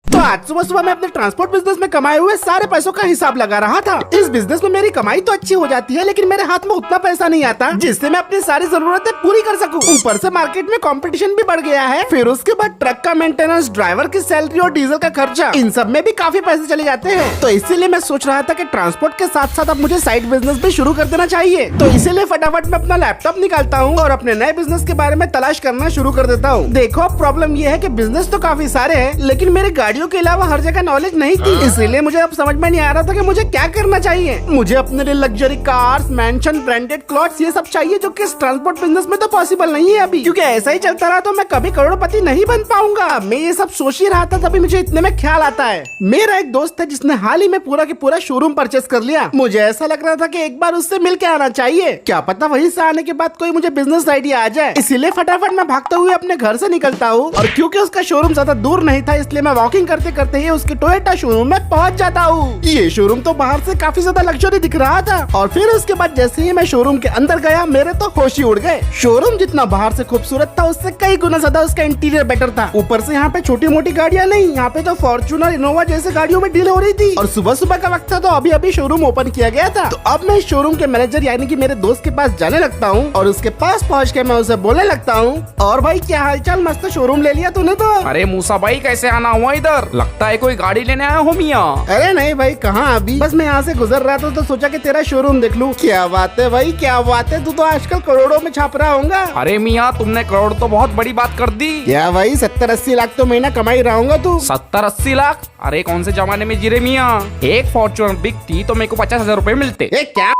तो आज सुबह सुबह मैं अपने ट्रांसपोर्ट बिजनेस में कमाए हुए सारे पैसों का हिसाब लगा रहा था। इस बिजनेस में मेरी कमाई तो अच्छी हो जाती है, लेकिन मेरे हाथ में उतना पैसा नहीं आता जिससे मैं अपनी सारी जरूरतें पूरी कर सकूं। ऊपर से मार्केट में कंपटीशन भी बढ़ गया है। फिर उसके बाद ट्रक का मेंटेनेंस, ड्राइवर की सैलरी और डीजल का खर्चा, इन सब में भी काफी पैसे चले जाते हैं। तो इसीलिए मैं सोच रहा था कि ट्रांसपोर्ट के साथ साथ अब मुझे साइड बिजनेस भी शुरू कर देना चाहिए। तो इसीलिए फटाफट मैं अपना लैपटॉप निकालता हूँ और अपने नए बिजनेस के बारे में तलाश करना शुरू कर देता हूँ। देखो, प्रॉब्लम ये है कि बिजनेस तो काफी सारे हैं, लेकिन मेरे गाड़ियों के अलावा हर जगह नॉलेज नहीं थी। इसलिए मुझे अब समझ में नहीं आ रहा था कि मुझे क्या करना चाहिए। मुझे अपने लिए luxury cars, mention, branded clothes, ये सब चाहिए जो कि इस ट्रांसपोर्ट बिजनेस में तो पॉसिबल नहीं है अभी, क्योंकि ऐसा ही चलता रहा तो मैं कभी करोड़पति नहीं बन पाऊंगा। मैं ये सब सोच ही रहा था, तभी मुझे इतने में ख्याल आता है। मेरा एक दोस्त है जिसने हाल ही में पूरा के पूरा शोरूम परचेस कर लिया। मुझे ऐसा लग रहा था कि एक बार उससे मिल के आना चाहिए, क्या पता वहीं से आने के बाद कोई मुझे बिजनेस आइडिया आ जाए। इसीलिए फटाफट मैं भागते हुए अपने घर से निकलता हूँ, और क्योंकि उसका शोरूम ज्यादा दूर नहीं था, इसलिए मैं वॉकिंग करते करते ही उसके टोयोटा शोरूम में पहुंच जाता हूँ। ये शोरूम तो बाहर से काफी ज्यादा लग्जरी दिख रहा था, और फिर उसके बाद जैसे ही मैं शोरूम के अंदर गया, मेरे तो होश ही उड़ गए। शोरूम जितना बाहर से खूबसूरत था, उससे कई गुना ज्यादा उसका इंटीरियर बेटर था। ऊपर से यहाँ पे छोटी मोटी गाड़ियाँ नहीं, यहाँ पे तो फॉर्च्यूनर, इनोवा जैसे गाड़ियों में डील हो रही थी। और सुबह सुबह का वक्त था, तो अभी अभी शोरूम ओपन किया गया था। तो अब मैं शोरूम के मैनेजर यानी कि मेरे दोस्त के पास जाने लगता हूँ, और उसके पास पहुँच के मैं उसे बोलने लगता हूँ, और भाई क्या हालचाल, मस्त शोरूम ले लिया तूने तो। अरे मूसा भाई, कैसे आना हुआ इधर? लगता है कोई गाड़ी लेने आया हो मियाँ। अरे नहीं भाई, कहाँ अभी, बस मैं यहाँ से गुजर रहा था तो सोचा कि तेरा शोरूम देख लूं। क्या बात है भाई, क्या बात है, तू तो आजकल करोड़ों में छाप रहा होगा। अरे मियाँ, तुमने करोड़ तो बहुत बड़ी बात कर दी। क्या भाई, 70-80 लाख तो महीना कमाई रहा होगा तू। 70-80 लाख? अरे कौन से जमाने में जी रहे मियाँ? एक फॉर्च्यूनर बिकती तो मेरे को 50,000 रुपए मिलते। क्या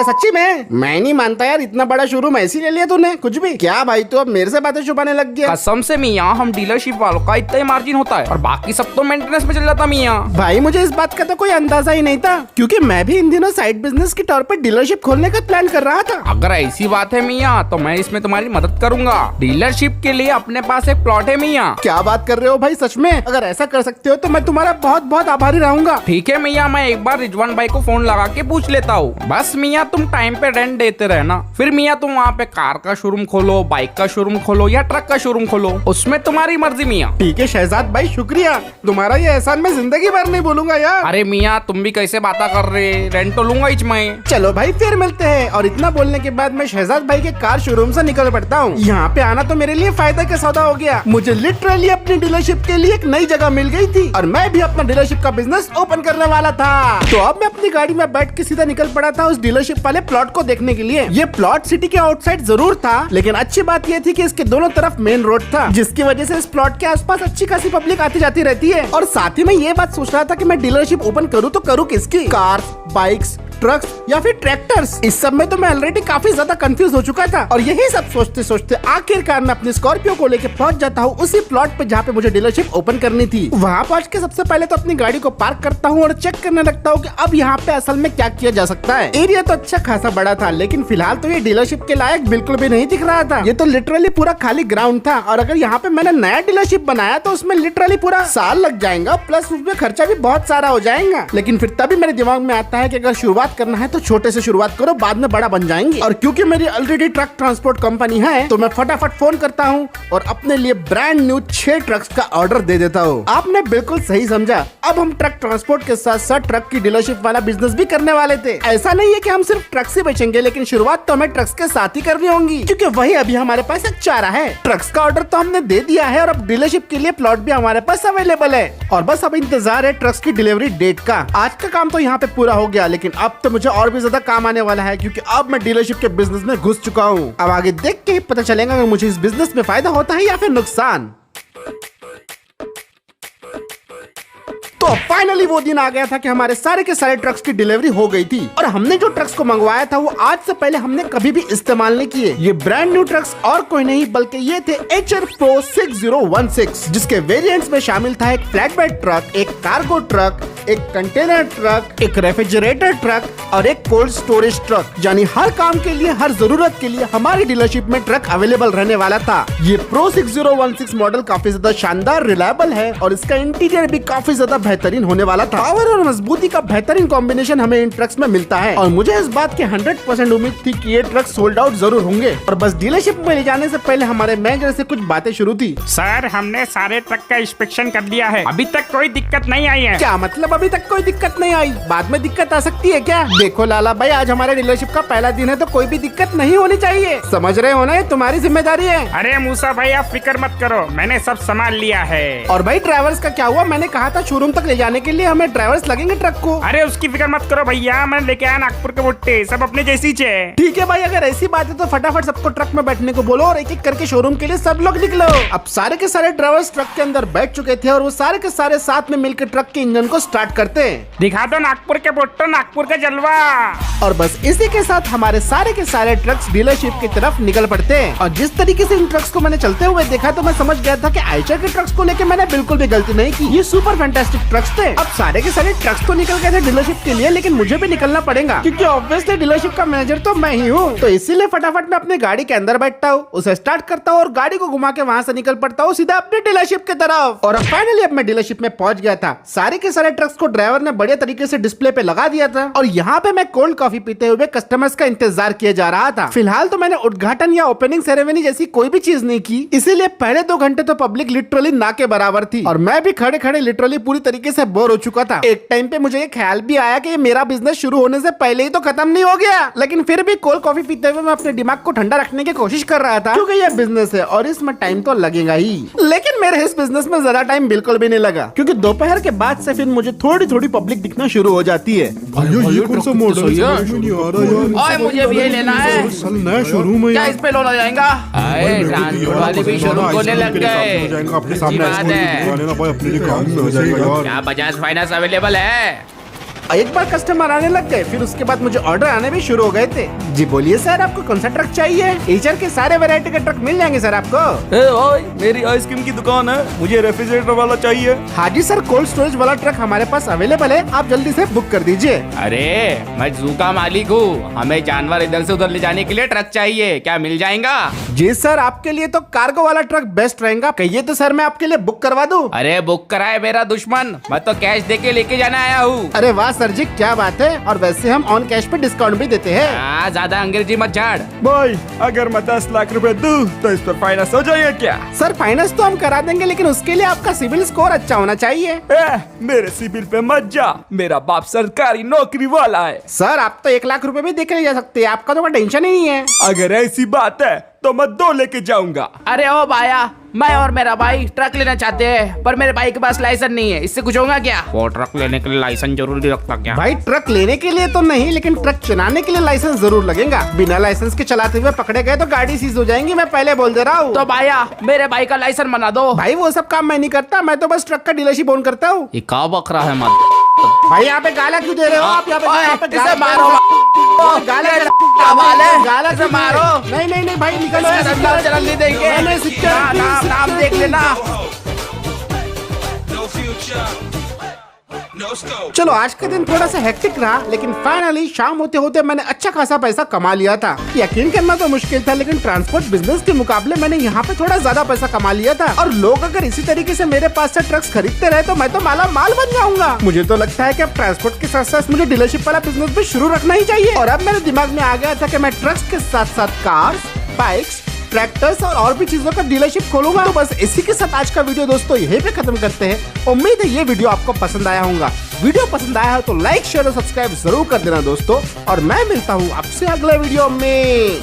सच्ची में? मैं नहीं मानता यार, इतना बड़ा शोरूम ऐसे ले लिया तूने कुछ भी। क्या भाई, तो अब मेरे से बातें छुपाने लग गया। कसम से मियाँ, हम डीलरशिप वालों का इतना ही मार्जिन होता है और बाकी सब तो मेंटेनेंस में चल जाता मियाँ। भाई मुझे इस बात का तो कोई अंदाजा ही नहीं था, क्योंकि मैं भी इन दिनों साइड बिजनेस के तौर पर डीलरशिप खोलने का प्लान कर रहा था। अगर ऐसी बात है मियाँ, तो मैं इसमें तुम्हारी मदद करूंगा। डीलरशिप के लिए अपने पास एक प्लॉट है मियाँ। क्या बात कर रहे हो भाई, सच में? अगर ऐसा कर सकते हो तो मैं तुम्हारा बहुत बहुत आभारी रहूंगा। ठीक है मियाँ, मैं एक बार रिजवान भाई को फोन लगा के पूछ लेता हूँ। बस मियाँ, तुम टाइम पे रेंट देते रहना। फिर मियाँ तुम वहाँ पे कार का शोरूम खोलो, बाइक का शोरूम खोलो या ट्रक का शोरूम खोलो, उसमें तुम्हारी मर्जी मियाँ। ठीक है शहजाद भाई, शुक्रिया। तुम्हारा ये एहसान मैं जिंदगी भर नहीं भूलूंगा यार। अरे मियाँ, तुम भी कैसे बातें कर रहे, रेंट तो लूंगा ही मैं। चलो भाई, फिर मिलते हैं। और इतना बोलने के बाद मैं शहजाद भाई के कार शोरूम से निकल पड़ता हूँ। यहाँ पे आना तो मेरे लिए फायदा का सौदा हो गया। मुझे लिटरली अपनी डीलरशिप के लिए एक नई जगह मिल गई थी, और मैं भी अपना डीलरशिप का बिजनेस ओपन करने वाला था। तो अब मैं अपनी गाड़ी में बैठ के सीधा निकल पड़ा था उस डीलरशिप वाले प्लॉट को देखने के लिए। ये प्लॉट सिटी के आउटसाइड जरूर था, लेकिन अच्छी बात ये थी कि इसके दोनों तरफ मेन रोड था, जिसकी वजह से इस प्लॉट के आसपास अच्छी खासी पब्लिक आती जाती रहती है। और साथ ही मैं ये बात सोच रहा था कि मैं डीलरशिप ओपन करूँ तो करूँ किसकी, कार्स, बाइक्स, ट्रक्स या फिर ट्रैक्टर्स। इस सब में तो मैं ऑलरेडी काफी ज्यादा कंफ्यूज हो चुका था, और यही सब सोचते सोचते आखिरकार मैं अपनी स्कॉर्पियो को लेके पहुंच जाता हूँ उसी प्लॉट पे जहाँ पे मुझे डीलरशिप ओपन करनी थी। वहाँ पहुँच के सबसे पहले तो अपनी गाड़ी को पार्क करता हूँ और चेक करने लगता हूँ कि अब यहाँ पे असल में क्या किया जा सकता है। एरिया तो अच्छा खासा बड़ा था, लेकिन फिलहाल तो ये डीलरशिप के लायक बिल्कुल भी नहीं दिख रहा था। ये तो लिटरली पूरा खाली ग्राउंड था, और अगर यहाँ पे मैंने नया डीलरशिप बनाया तो उसमें लिटरली पूरा साल लग जाएगा, प्लस उसमें खर्चा भी बहुत सारा हो जाएगा। लेकिन फिर तभी मेरे दिमाग में आता है कि अगर शुरुआत करना है तो छोटे से शुरुआत करो, बाद में बड़ा बन जाएंगे। और क्योंकि मेरी ऑलरेडी ट्रक ट्रांसपोर्ट कंपनी है, तो मैं फटाफट फोन करता हूँ और अपने लिए ब्रांड न्यू 6 ट्रक्स का ऑर्डर दे देता हूँ। आपने बिल्कुल सही समझा, अब हम ट्रक ट्रांसपोर्ट के साथ साथ ट्रक की डीलरशिप वाला बिजनेस भी करने वाले थे। ऐसा नहीं है कि हम सिर्फ ट्रक से बेचेंगे, लेकिन शुरुआत तो हमें ट्रक्स के साथ ही करनी होगी, क्योंकि वही अभी हमारे पास एक चारा है। ट्रक्स का ऑर्डर तो हमने दे दिया है, और अब डीलरशिप के लिए प्लॉट भी हमारे पास अवेलेबल है, और बस अब इंतजार है ट्रक्स की डिलीवरी डेट का। आज का काम तो यहाँ पे पूरा हो गया, लेकिन अब तो मुझे और भी ज्यादा काम आने वाला है, क्योंकि अब मैं डीलरशिप के बिजनेस में घुस चुका हूँ। अब आगे देख के ही पता चलेगा कि मुझे इस बिजनेस में फायदा होता है या फिर नुकसान। तो फाइनली वो दिन आ गया था कि हमारे सारे के सारे ट्रक्स की डिलीवरी हो गई थी, और हमने जो ट्रक्स को मंगवाया था वो आज से पहले हमने कभी भी इस्तेमाल नहीं किए। ये ब्रांड न्यू ट्रक्स और कोई नहीं बल्कि ये थे HR Pro 6016, जिसके वेरिएंट्स में शामिल था एक फ्लैटबेड ट्रक, एक कार्गो ट्रक, एक कंटेनर ट्रक, एक रेफ्रिजरेटर ट्रक और एक कोल्ड स्टोरेज ट्रक, यानी हर काम के लिए, हर जरूरत के लिए हमारी डीलरशिप में ट्रक अवेलेबल रहने वाला था। ये प्रो 6016 मॉडल काफी ज्यादा शानदार, रिलायबल है और इसका इंटीरियर भी काफी ज्यादा बेहतरीन होने वाला था। पावर और मजबूती का बेहतरीन कॉम्बिनेशन हमें इन ट्रक्स में मिलता है और मुझे इस बात की 100% उम्मीद थी कि ये ट्रक सोल्ड आउट जरूर होंगे। और बस डीलरशिप में ले जाने से पहले हमारे मैनेजर से कुछ बातें शुरू थी। सर, हमने सारे ट्रक का इंस्पेक्शन कर लिया है, अभी तक कोई दिक्कत नहीं आई है। क्या मतलब अभी तक कोई दिक्कत नहीं आई? बाद में दिक्कत आ सकती है क्या? देखो लाला भाई, आज हमारे डीलरशिप का पहला दिन है तो कोई भी दिक्कत नहीं होनी चाहिए, समझ रहे हो ना? ये तुम्हारी जिम्मेदारी है। अरे मूसा भाई, आप फिक्र मत करो, मैंने सब संभाल लिया है। और भाई ड्राइवर्स का क्या हुआ? मैंने कहा था शोरूम तक ले जाने के लिए हमें ड्राइवर्स लगेंगे ट्रक को। अरे उसकी फिक्र मत करो भैया, मैं लेके आया नागपुर के भुट्टे, सब अपने जैसी चे। ठीक है भाई, अगर ऐसी बात है तो फटाफट सबको ट्रक में बैठने को बोलो और एक एक करके शोरूम के लिए सब लोग निकलो। अब सारे के सारे ड्राइवर्स ट्रक के अंदर बैठ चुके थे और वो सारे के सारे साथ में मिलकर ट्रक के इंजन को स्टार्ट करते हैं। दिखा दो नागपुर के भुट्टो, नागपुर का जलवा। और बस इसी के साथ हमारे सारे के सारे ट्रक्स डीलरशिप की तरफ निकल पड़ते हैं। और जिस तरीके से इन ट्रक्स को मैंने चलते हुए देखा तो मैं समझ गया था कि आयशर के ट्रक्स को लेकर मैंने बिल्कुल भी गलती नहीं की। ये सुपर फैंटास्टिक ट्रक्स थे। अब सारे के सारे ट्रक्स तो निकल गए थे डीलरशिप के लिए, लेकिन मुझे भी निकलना पड़ेगा क्योंकि ऑब्वियसली डीलरशिप का मैनेजर तो मैं ही हूँ। तो इसीलिए फटाफट मैं अपनी गाड़ी के अंदर बैठता हूँ, उसे स्टार्ट करता हूँ और गाड़ी को घुमा के वहाँ से निकल पड़ता हूँ सीधा अपनी डीलरशिप की तरफ। और फाइनली अब मैं डीलरशिप में पहुंच गया था। सारे के सारे ट्रक्स को ड्राइवर ने बढ़िया तरीके से डिस्प्ले पे लगा दिया था और यहाँ पे मैं कोल्ड कॉफी पीते हुए कस्टमर्स का इंतजार किया जा रहा था। फिलहाल तो मैंने उद्घाटन या ओपनिंग सेरेमनी जैसी कोई भी चीज नहीं की, इसीलिए पहले 2 घंटे तो पब्लिक लिटरली ना के बराबर थी और मैं भी खड़े खड़े लिटरली पूरी तरीके से बोर हो चुका था। एक टाइम पे मुझे ये ख्याल भी आया कि ये मेरा बिजनेस शुरू होने से पहले ही तो खत्म नहीं हो गया, लेकिन फिर भी कोल्ड कॉफी पीते हुए मैं अपने दिमाग को ठंडा रखने की कोशिश कर रहा था क्योंकि ये बिजनेस है और इसमें टाइम तो लगेगा ही। लेकिन मेरे इस बिजनेस में ज्यादा टाइम बिल्कुल भी नहीं लगा क्योंकि दोपहर के बाद से फिर मुझे थोड़ी थोड़ी पब्लिक दिखना शुरू हो जाती है। ये कौन सा मॉडल है? समझ में नहीं आ रहा यार। ओए, मुझे भी ये लेना है। साल नया शोरूम है क्या यार। इस पे लोन हो जाएगा? अरे ट्रांसपोर्ट वाले भी शोरूम खोलने लग गए। अपने अच्छी सामने बात एक्सपोर्ट है। दिखा लेना भाई, अपने लिए काम में हो जाएगा यार। क्या बजाज फाइनेंस अवेलेबल है? एक बार कस्टमर आने लग गए, फिर उसके बाद मुझे ऑर्डर आने भी शुरू हो गए थे। जी बोलिए सर, आपको कौन सा ट्रक चाहिए? एचर के सारे वैरायटी के ट्रक मिल जाएंगे सर आपको। ओए, मेरी आइसक्रीम की दुकान है, मुझे रेफ्रिजरेटर वाला चाहिए। हाँ जी सर, कोल्ड स्टोरेज वाला ट्रक हमारे पास अवेलेबल है, आप जल्दी से बुक कर दीजिए। अरे मैं जू का मालिक हूँ, हमें जानवर इधर से उधर ले जाने के लिए ट्रक चाहिए, क्या मिल जाएगा? जी सर, आपके लिए तो कार्गो वाला ट्रक बेस्ट रहेगा, कहिए तो सर मैं आपके लिए बुक करवा दूं। अरे बुक कराए मेरा दुश्मन, मैं तो कैश दे के लेके जाना आया हूँ। अरे वाह सर जी, क्या बात है। और वैसे हम ऑन कैश पे डिस्काउंट भी देते हैं। ज्यादा अंग्रेजी मत झाड़। भाई, अगर मैं 10 लाख रुपए दूं तो इस पर फाइनेंस हो जाएगा क्या? सर फाइनेंस तो हम करा देंगे, लेकिन उसके लिए आपका सिविल स्कोर अच्छा होना चाहिए। मेरे सिविल पे मत जा, मेरा बाप सरकारी नौकरी वाला है। सर आप तो 1 लाख रुपए भी देके ले जा सकते हैं, आपका तो कोई टेंशन ही नहीं है। अगर ऐसी बात है तो मैं 2 लेके जाऊंगा। अरे ओ भाया, मैं और मेरा भाई ट्रक लेना चाहते हैं, पर मेरे भाई के पास लाइसेंस नहीं है, इससे कुछ होगा क्या? वो ट्रक लेने के लिए लाइसेंस जरूरी रखता क्या? भाई ट्रक लेने के लिए तो नहीं, लेकिन ट्रक चलाने के लिए लाइसेंस जरूर लगेगा। बिना लाइसेंस के चलाते हुए पकड़े गए तो गाड़ी सीज हो जाएंगी, मैं पहले बोल दे रहा हूँ। तो भाया, मेरे भाई का लाइसेंस बना दो। भाई वो सब काम मैं नहीं करता, मैं तो बस ट्रक का डीलरशिप ओन करता हूँ। ये का बकरा है मत। भाई यहाँ पे गाला क्यों दे रहे हो आप? यहाँ पे इसे मारो, गाला से मारो। नहीं नहीं नहीं भाई, निकल चलन नहीं देंगे। नाम देख लेना। चलो आज का दिन थोड़ा सा हेक्टिक रहा, लेकिन फाइनली शाम होते होते मैंने अच्छा खासा पैसा कमा लिया था। यकीन करना तो मुश्किल था, लेकिन ट्रांसपोर्ट बिजनेस के मुकाबले मैंने यहाँ पे थोड़ा ज्यादा पैसा कमा लिया था। और लोग अगर इसी तरीके से मेरे पास से ट्रक्स खरीदते रहे तो मैं तो माला माल बन जाऊंगा। मुझे तो लगता है कि अब ट्रांसपोर्ट के साथ साथ मुझे डीलरशिप वाला बिजनेस भी शुरू रखना ही चाहिए। और अब मेरे दिमाग में आ गया था कि मैं ट्रक्स के साथ साथ कार्स, बाइक्स, ट्रैक्टर्स और भी चीजों का डीलरशिप खोलूंगा। तो बस इसी के साथ आज का वीडियो दोस्तों यहीं पे खत्म करते हैं। उम्मीद है ये वीडियो आपको पसंद आया होगा। वीडियो पसंद आया हो तो लाइक, शेयर और सब्सक्राइब जरूर कर देना दोस्तों। और मैं मिलता हूँ आपसे अगले वीडियो में।